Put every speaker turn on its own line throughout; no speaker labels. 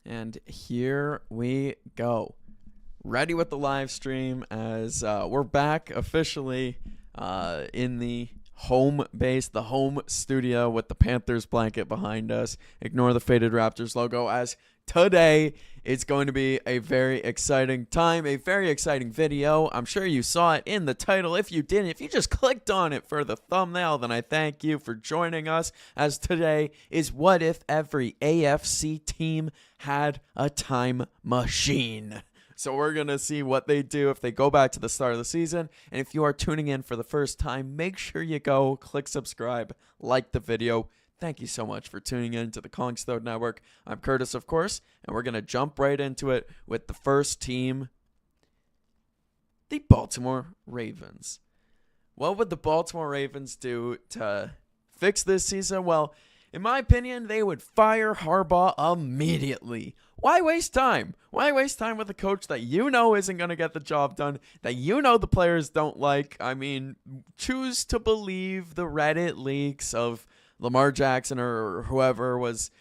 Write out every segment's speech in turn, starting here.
And here we go. Ready with the live stream as we're back officially in the home base, the home studio with the Panthers blanket behind us. Ignore the faded Raptors logo as today it's going to be a very exciting time, a very exciting video. I'm sure you saw it in the title. If you didn't, if you just clicked on it for the thumbnail, then I thank you for joining us, as today is what if every AFC team had a time machine. So we're going to see what they do if they go back to the start of the season. And if you are tuning in for the first time, make sure you go click subscribe, like the video. Thank you so much for tuning in to the CollingsThodeNetwork. I'm Curtis, of course, and we're going to jump right into it with the first team, the Baltimore Ravens. What would the Baltimore Ravens do to fix this season? Well, in my opinion, they would fire Harbaugh immediately. Why waste time? Why waste time with a coach that you know isn't going to get the job done, that you know the players don't like? I mean, choose to believe the Reddit leaks of Lamar Jackson or whoever was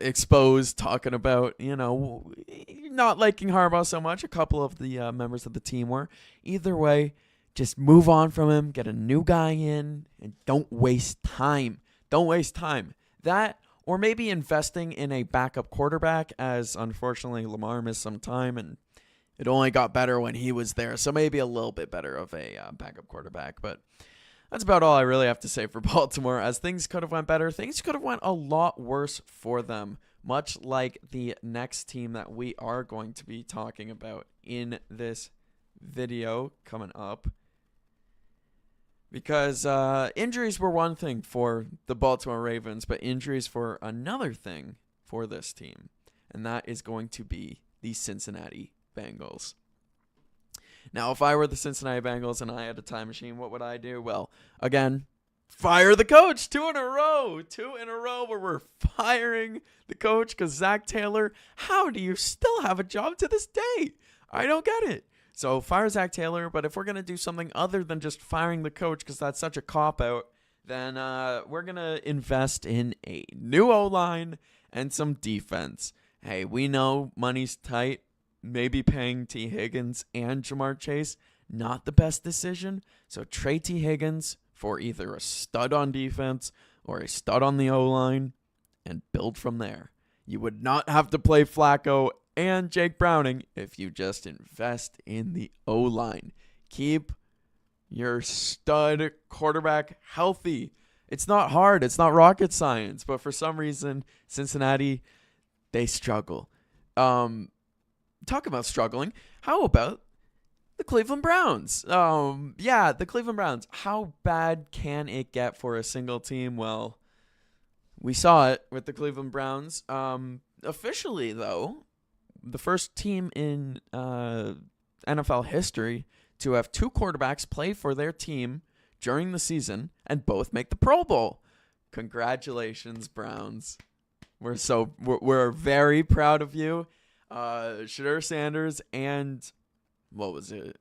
exposed talking about, not liking Harbaugh so much. A couple of the members of the team were. Either way, just move on from him, get a new guy in, and don't waste time. Don't waste time. That, or maybe investing in a backup quarterback, as unfortunately Lamar missed some time, and it only got better when he was there. So maybe a little bit better of a backup quarterback. But that's about all I really have to say for Baltimore, as things could have went better. Things could have went a lot worse for them, much like the next team that we are going to be talking about in this video coming up. Because injuries were one thing for the Baltimore Ravens, but injuries were another thing for this team. And that is going to be the Cincinnati Bengals. Now, if I were the Cincinnati Bengals and I had a time machine, what would I do? Well, again, fire the coach. Two in a row where we're firing the coach because Zach Taylor, how do you still have a job to this day? I don't get it. So fire Zach Taylor, but if we're going to do something other than just firing the coach because that's such a cop-out, then we're going to invest in a new O-line and some defense. Hey, we know money's tight. Maybe paying T. Higgins and Jamar Chase, not the best decision. So trade T. Higgins for either a stud on defense or a stud on the O-line and build from there. You would not have to play Flacco and Jake Browning if you just invest in the O-line. Keep your stud quarterback healthy. It's not hard. It's not rocket science. But for some reason, Cincinnati, they struggle. Talk about struggling. How about the Cleveland Browns? The Cleveland Browns. How bad can it get for a single team? Well, we saw it with the Cleveland Browns. Officially, though, the first team in NFL history to have two quarterbacks play for their team during the season and both make the Pro Bowl. Congratulations, Browns. We're very proud of you. Shedeur Sanders and what was it?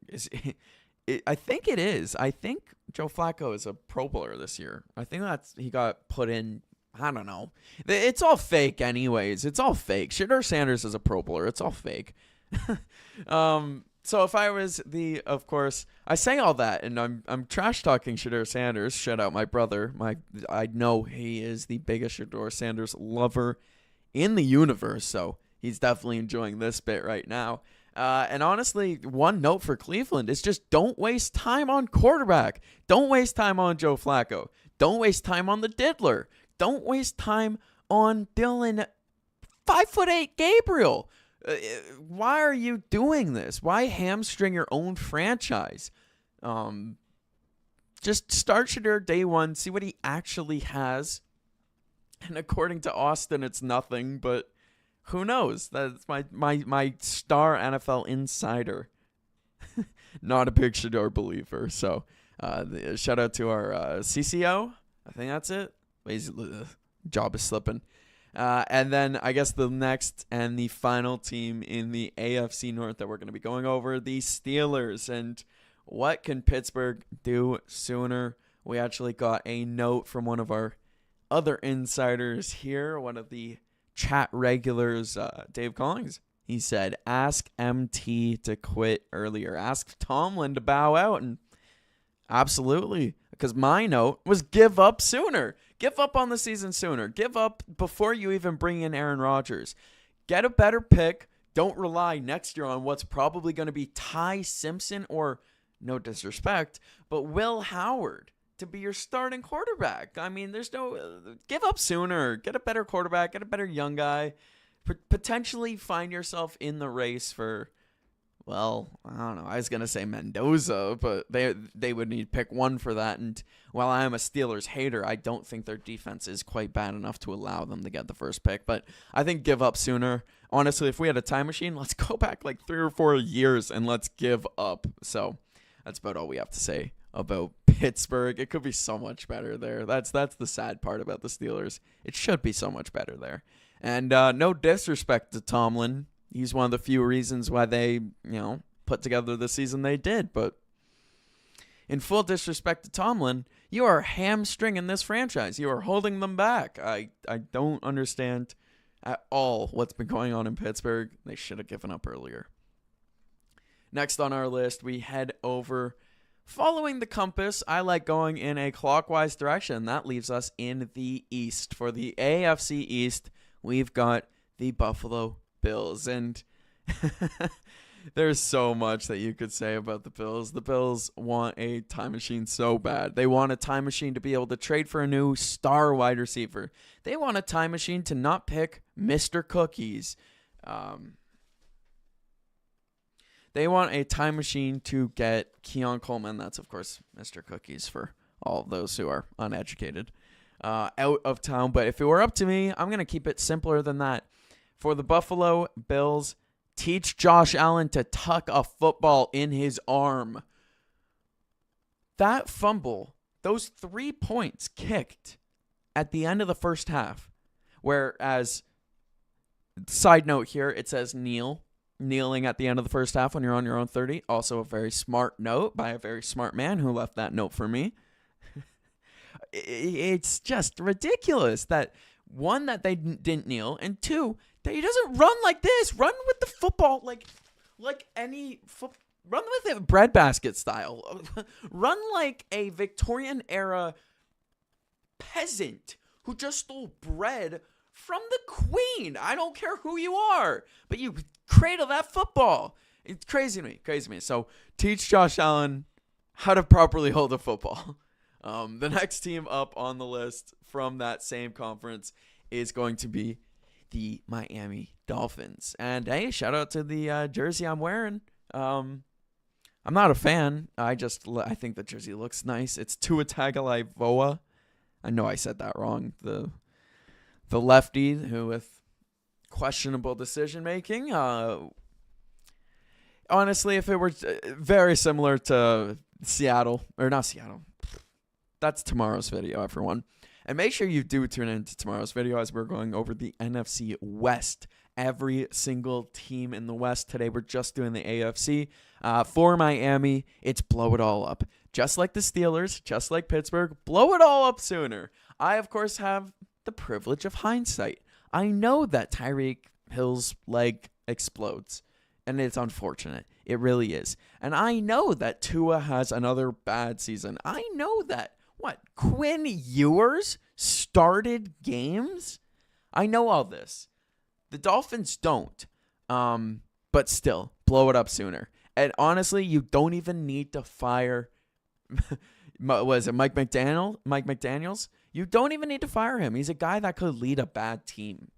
I think it is. I think Joe Flacco is a Pro Bowler this year. I think he got put in. I don't know. It's all fake anyways. It's all fake. Shedeur Sanders is a Pro Bowler. It's all fake. So if I was of course, I say all that and I'm trash talking Shedeur Sanders. Shout out my brother. I know he is the biggest Shedeur Sanders lover in the universe. So he's definitely enjoying this bit right now. And honestly, one note for Cleveland is just don't waste time on quarterback. Don't waste time on Joe Flacco. Don't waste time on the diddler. Don't waste time on Dylan 5'8" Gabriel. Why are you doing this? Why hamstring your own franchise? Just start Shedeur day one, see what he actually has. And according to Austin, it's nothing, but who knows? That's my star NFL insider. Not a big Shedeur believer. So shout out to our CCO. I think that's it. Job is slipping. And then I guess the next and the final team in the AFC North that we're going to be going over, the Steelers. And what can Pittsburgh do sooner? We actually got a note from one of our other insiders here, one of the chat regulars, Dave Collings, he said, ask MT to quit earlier. Ask Tomlin to bow out. And absolutely, because my note was give up sooner. Give up on the season sooner. Give up before you even bring in Aaron Rodgers. Get a better pick. Don't rely next year on what's probably going to be Ty Simpson or, no disrespect, but Will Howard to be your starting quarterback. I mean, there's no... give up sooner. Get a better quarterback. Get a better young guy. Potentially find yourself in the race for... well, I don't know. I was going to say Mendoza, but they would need to pick one for that. And while I am a Steelers hater, I don't think their defense is quite bad enough to allow them to get the first pick. But I think give up sooner. Honestly, if we had a time machine, let's go back like 3 or 4 years and let's give up. So that's about all we have to say about Pittsburgh. It could be so much better there. That's the sad part about the Steelers. It should be so much better there. And no disrespect to Tomlin. He's one of the few reasons why they, put together the season they did. But in full disrespect to Tomlin, you are hamstringing this franchise. You are holding them back. I don't understand at all what's been going on in Pittsburgh. They should have given up earlier. Next on our list, we head over following the compass. I like going in a clockwise direction. That leaves us in the East. For the AFC East, we've got the Buffalo Bills, and there's so much that you could say about the Bills. The Bills want a time machine so bad. They want a time machine to be able to trade for a new star wide receiver. They want a time machine to not pick Mr. Cookies. They want a time machine to get Keon Coleman. That's, of course, Mr. Cookies for all of those who are uneducated. Out of town. But if it were up to me, I'm going to keep it simpler than that. For the Buffalo Bills, teach Josh Allen to tuck a football in his arm. That fumble, those 3 points kicked at the end of the first half. Whereas, side note here, it says kneeling at the end of the first half when you're on your own 30. Also a very smart note by a very smart man who left that note for me. It's just ridiculous that, one, that they didn't kneel, and two, that he doesn't run like this. Run with the football like any run with it breadbasket style. Run like a Victorian era peasant who just stole bread from the queen. I don't care who you are, but you cradle that football. It's crazy to me. So teach Josh Allen how to properly hold a football. The next team up on the list from that same conference is going to be the Miami Dolphins. And hey, shout out to the jersey I'm wearing. I'm not a fan. I think the jersey looks nice. It's Tua Tagovailoa. I know I said that wrong. The lefty who with questionable decision making. Honestly, if it were very similar to Seattle, or not Seattle. That's tomorrow's video, everyone. And make sure you do tune into tomorrow's video as we're going over the NFC West. Every single team in the West. Today we're just doing the AFC. For Miami, it's blow it all up. Just like the Steelers, just like Pittsburgh, blow it all up sooner. I, of course, have the privilege of hindsight. I know that Tyreek Hill's leg explodes. And it's unfortunate. It really is. And I know that Tua has another bad season. I know that. Quinn Ewers started games? I know all this. The Dolphins don't. But still, blow it up sooner. And honestly, you don't even need to fire... was it Mike McDaniels? You don't even need to fire him. He's a guy that could lead a bad team.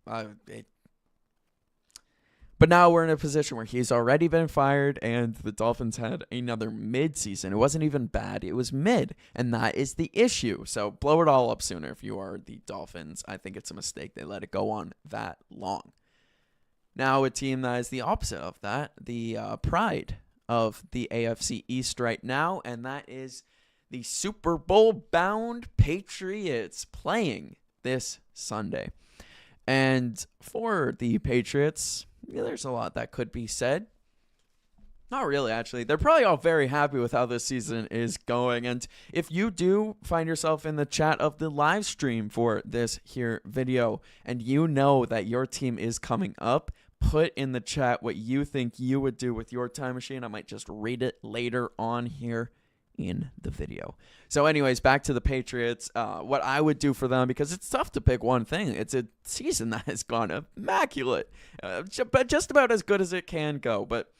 But now we're in a position where he's already been fired, and the Dolphins had another mid-season. It wasn't even bad. It was mid, and that is the issue. So blow it all up sooner if you are the Dolphins. I think it's a mistake they let it go on that long. Now a team that is the opposite of that, the pride of the AFC East right now, and that is the Super Bowl-bound Patriots playing this Sunday. And for the Patriots... there's a lot that could be said. Not really, actually. They're probably all very happy with how this season is going. And if you do find yourself in the chat of the live stream for this here video, and you know that your team is coming up, put in the chat what you think you would do with your time machine. I might just read it later on here in the video. So anyways, back to the Patriots. What I would do for them, because it's tough to pick one thing. It's a season that has gone immaculate, but just about as good as it can go. But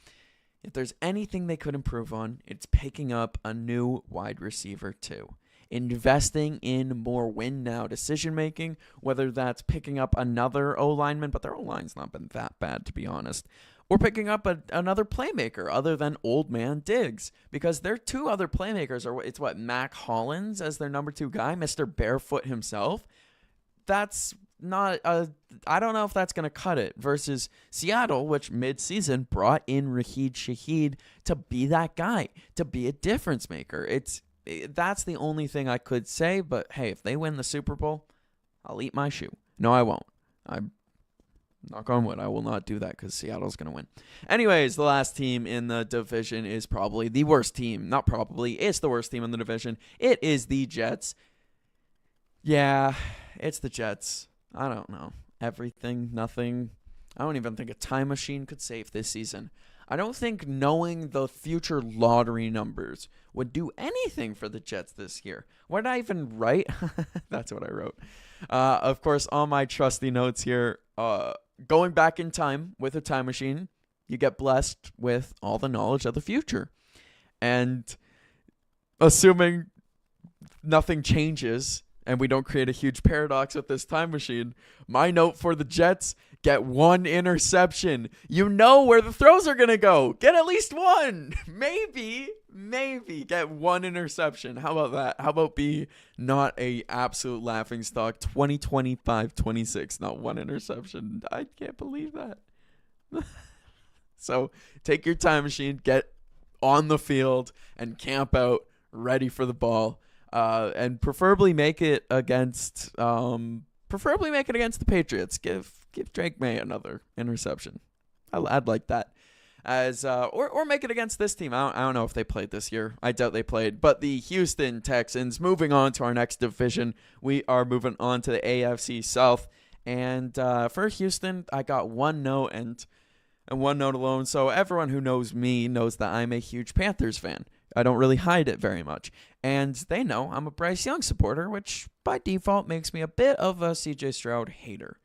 if there's anything they could improve on, it's picking up a new wide receiver too. Investing in more win-now decision-making, whether that's picking up another O-lineman, but their O-line's not been that bad, to be honest, or picking up another playmaker other than Old Man Diggs, because their two other playmakers are, Mac Hollins as their number 2 guy, Mr. Barefoot himself. That's not I don't know if that's going to cut it, versus Seattle, which mid-season brought in Raheed Shaheed to be that guy, to be a difference maker. That's the only thing I could say, but hey, if they win the Super Bowl, I'll eat my shoe. No, I won't. I'm knock on wood, I will not do that because Seattle's going to win. Anyways, the last team in the division is probably the worst team. Not probably, it's the worst team in the division. It is the Jets. Yeah, it's the Jets. I don't know. Everything, nothing. I don't even think a time machine could save this season. I don't think knowing the future lottery numbers would do anything for the Jets this year. What did I even write? That's what I wrote. Of course, on my trusty notes here, going back in time with a time machine, you get blessed with all the knowledge of the future. And assuming nothing changes and we don't create a huge paradox with this time machine, my note for the Jets: get 1 interception. You know where the throws are going to go. Get at least 1. Maybe get 1 interception. How about that? How about be not a absolute laughingstock? 2025-26, not 1 interception. I can't believe that. So take your time machine, get on the field, and camp out, ready for the ball. And preferably make it against the Patriots. Give Drake May another interception. I'd like that. Or make it against this team. I don't know if they played this year. I doubt they played. But the Houston Texans. Moving on to our next division, we are moving on to the AFC South. And for Houston, I got one note and one note alone. So everyone who knows me knows that I'm a huge Panthers fan. I don't really hide it very much. And they know I'm a Bryce Young supporter, which by default makes me a bit of a CJ Stroud hater,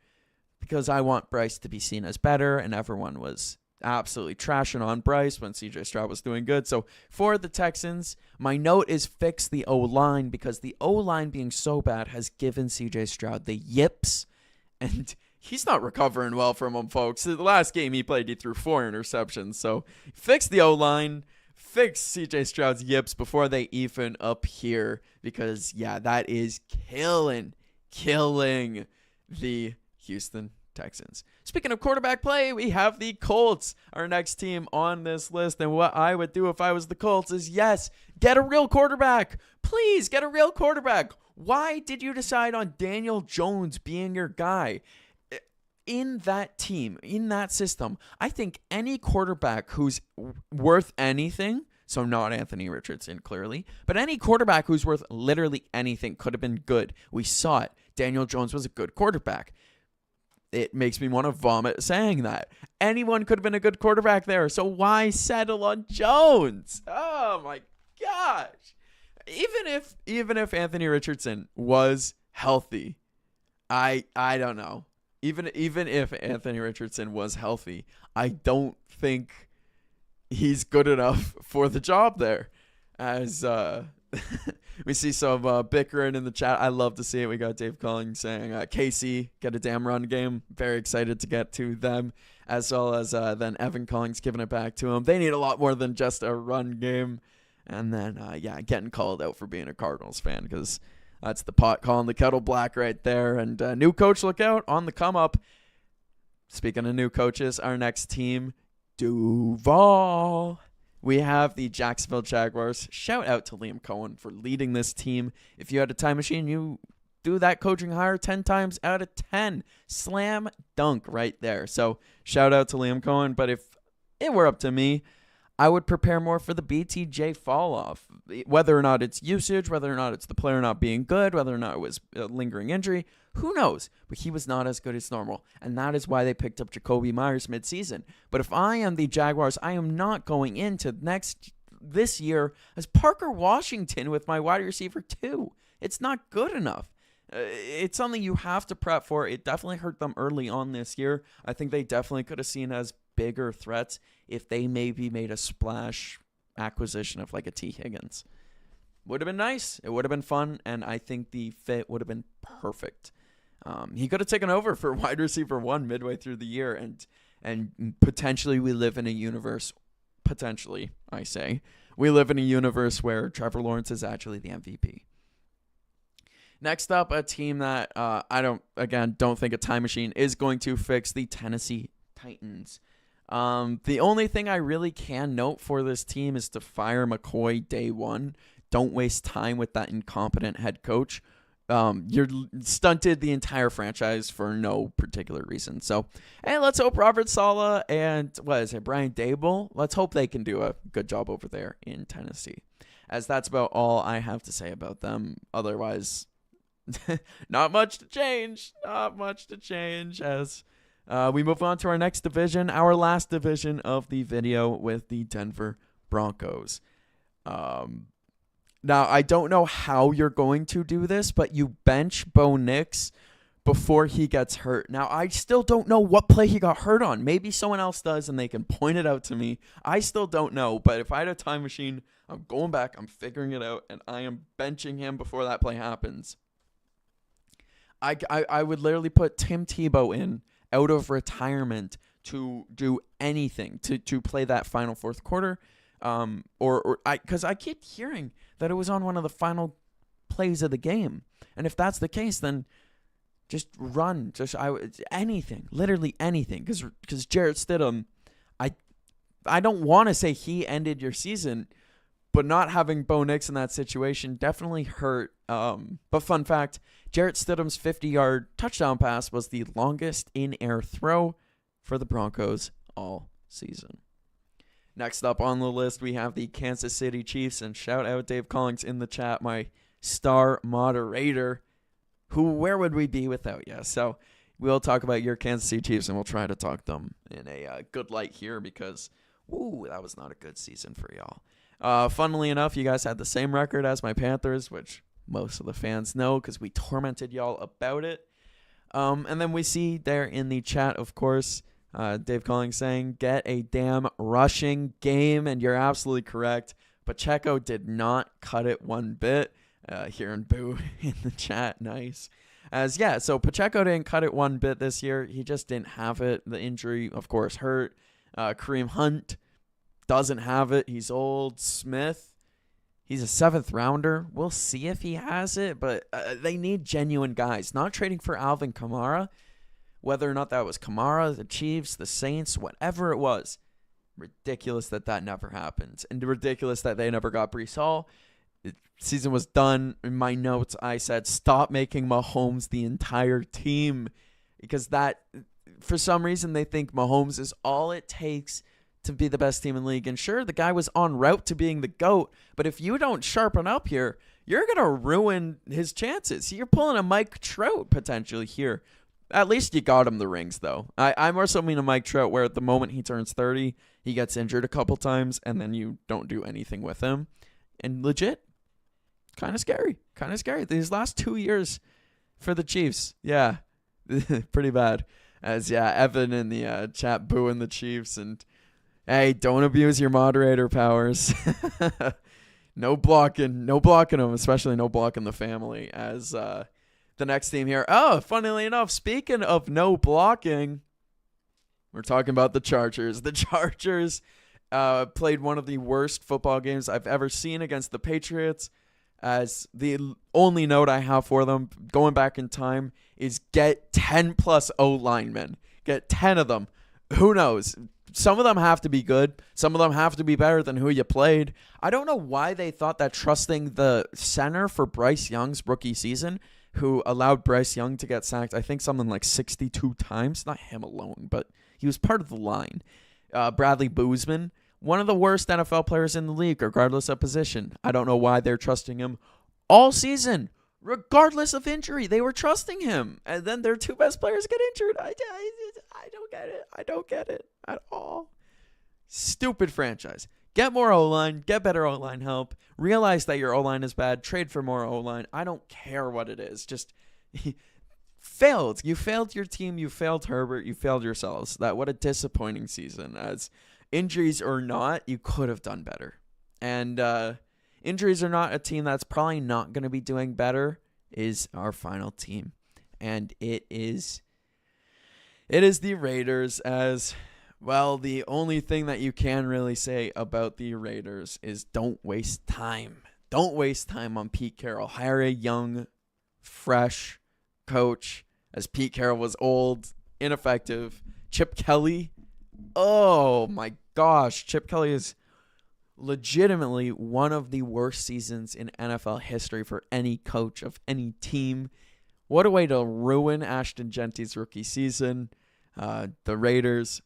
because I want Bryce to be seen as better, and everyone was absolutely trashing on Bryce when CJ Stroud was doing good. So for the Texans, my note is fix the O-line, because the O-line being so bad has given CJ Stroud the yips, and he's not recovering well from them, folks. The last game he played, he threw 4 interceptions. So fix the O-line. Fix CJ Stroud's yips before they even appear, because, yeah, that is killing the Houston Texans. Speaking of quarterback play, we have the Colts, our next team on this list. And what I would do if I was the Colts is, yes, get a real quarterback. Please get a real quarterback. Why did you decide on Daniel Jones being your guy? In that team, in that system, I think any quarterback who's worth anything, so not Anthony Richardson, clearly, but any quarterback who's worth literally anything could have been good. We saw it. Daniel Jones was a good quarterback. It makes me want to vomit saying that. Anyone could have been a good quarterback there, so why settle on Jones? Oh my gosh. Even if Anthony Richardson was healthy, I don't know. Even if Anthony Richardson was healthy, I don't think he's good enough for the job there. As we see some bickering in the chat. I love to see it. We got Dave Collings saying, KC, get a damn run game. Very excited to get to them. As well as then Evan Collings giving it back to him. They need a lot more than just a run game. And then, getting called out for being a Cardinals fan, because that's the pot calling the kettle black right there. And new coach, look out, on the come up. Speaking of new coaches, our next team, Duval. We have the Jacksonville Jaguars. Shout out to Liam Cohen for leading this team. If you had a time machine, you do that coaching hire 10 times out of 10. Slam dunk right there. So shout out to Liam Cohen. But if it were up to me, I would prepare more for the BTJ fall off, whether or not it's usage, whether or not it's the player not being good, whether or not it was a lingering injury. Who knows? But he was not as good as normal, and that is why they picked up Jacoby Myers midseason. But if I am the Jaguars, I am not going into this year as Parker Washington with my wide receiver 2. It's not good enough. It's something you have to prep for. It definitely hurt them early on this year. I think they definitely could have seen as bigger threats if they maybe made a splash acquisition of like a T. Higgins. Would have been nice. It would have been fun, and I think the fit would have been perfect. He could have taken over for wide receiver 1 midway through the year, and potentially we live in a universe, potentially, I say, we live in a universe where Trevor Lawrence is actually the MVP. Next up, a team that I don't think a time machine is going to fix, the Tennessee Titans. The only thing I really can note for this team is to fire McCoy day one. Don't waste time with that incompetent head coach. You're stunted the entire franchise for no particular reason. So, hey, let's hope Robert Saleh and Brian Daboll, let's hope they can do a good job over there in Tennessee. As that's about all I have to say about them. Otherwise, not much to change. As we move on to our next division, our last division of the video with the Denver Broncos. Now, I don't know how you're going to do this, but you bench Bo Nix before he gets hurt. Now, I still don't know what play he got hurt on. Maybe someone else does, and they can point it out to me. I still don't know, but if I had a time machine, I'm going back, I'm figuring it out, and I am benching him before that play happens. I would literally put Tim Tebow in out of retirement to do anything, to play that final fourth quarter. Because I keep hearing that it was on one of the final plays of the game. And if that's the case, then just run. Anything. Literally anything. Because Jarrett Stidham, I don't want to say he ended your season, but not having Bo Nix in that situation definitely hurt. But fun fact, Jarrett Stidham's 50-yard touchdown pass was the longest in-air throw for the Broncos all season. Next up on the list, we have the Kansas City Chiefs, and shout out Dave Collings in the chat, my star moderator, where would we be without you? So we'll talk about your Kansas City Chiefs, and we'll try to talk them in a good light here because, that was not a good season for y'all. Funnily enough, you guys had the same record as my Panthers, which most of the fans know because we tormented y'all about it. And then we see there in the chat, of course, Dave Collings saying, get a damn rushing game, and you're absolutely correct. Pacheco did not cut it one bit. Hearing boo in the chat, nice. So Pacheco didn't cut it one bit this year. He just didn't have it. The injury, of course, hurt. Kareem Hunt doesn't have it. He's old. Smith, he's a 7th rounder. We'll see if he has it, but they need genuine guys. Not trading for Alvin Kamara. Whether or not that was Kamara, the Chiefs, the Saints, whatever it was, ridiculous that never happened. And ridiculous that they never got Breece Hall. The season was done. In my notes, I said, stop making Mahomes the entire team. Because for some reason, they think Mahomes is all it takes to be the best team in the league. And sure, the guy was en route to being the GOAT. But if you don't sharpen up here, you're going to ruin his chances. You're pulling a Mike Trout potentially here. At least you got him the rings, though. I more so mean a Mike Trout, where at the moment he turns 30, he gets injured a couple times, and then you don't do anything with him. And legit, kind of scary. These last 2 years for the Chiefs, yeah, pretty bad. Evan in the chat booing the Chiefs, and hey, don't abuse your moderator powers. No blocking them, especially no blocking the family, as the next team here. Oh, funnily enough, speaking of no blocking, we're talking about the Chargers. The Chargers played one of the worst football games I've ever seen against the Patriots. As the only note I have for them, going back in time, is get 10 plus O linemen. Get 10 of them. Who knows? Some of them have to be good. Some of them have to be better than who you played. I don't know why they thought that trusting the center for Bryce Young's rookie season, who allowed Bryce Young to get sacked, I think something like 62 times. Not him alone, but he was part of the line. Bradley Boozman, one of the worst NFL players in the league, regardless of position. I don't know why they're trusting him all season. Regardless of injury, they were trusting him. And then their 2 best players get injured. I don't get it. I don't get it at all. Stupid franchise. Get more O-line. Get better O-line help. Realize that your O-line is bad. Trade for more O-line. I don't care what it is. Just failed. You failed your team. You failed Herbert. You failed yourselves. What a disappointing season. As injuries or not, you could have done better. And injuries are not, a team that's probably not going to be doing better is our final team. And it is the Raiders. As well, the only thing that you can really say about the Raiders is don't waste time. Don't waste time on Pete Carroll. Hire a young, fresh coach, as Pete Carroll was old, ineffective. Chip Kelly. Oh my gosh. Chip Kelly is legitimately one of the worst seasons in NFL history for any coach of any team. What a way to ruin Ashton Genty's rookie season. The Raiders,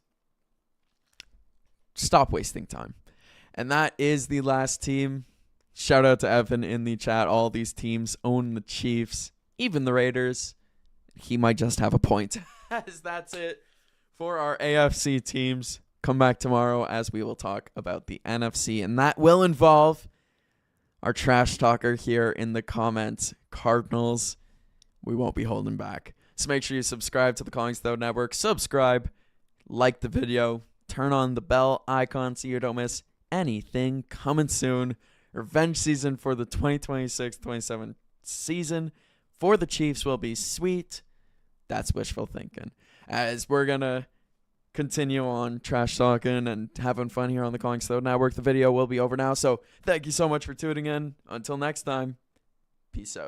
stop wasting time. And that is the last team. Shout out to Evan in the chat. All these teams own the Chiefs, even the Raiders. He might just have a point. As that's it for our AFC teams. Come back tomorrow as we will talk about the NFC, and that will involve our trash talker here in the comments, Cardinals. We won't be holding back. So make sure you subscribe to the CollingsThodeNetwork. Subscribe, like the video, turn on the bell icon so you don't miss anything. Coming soon. Revenge season for the 2026-27 season for the Chiefs will be sweet. That's wishful thinking. As we're going to continue on trash talking and having fun here on the CollingsThodeNetwork. The video will be over now. So thank you so much for tuning in. Until next time, peace out.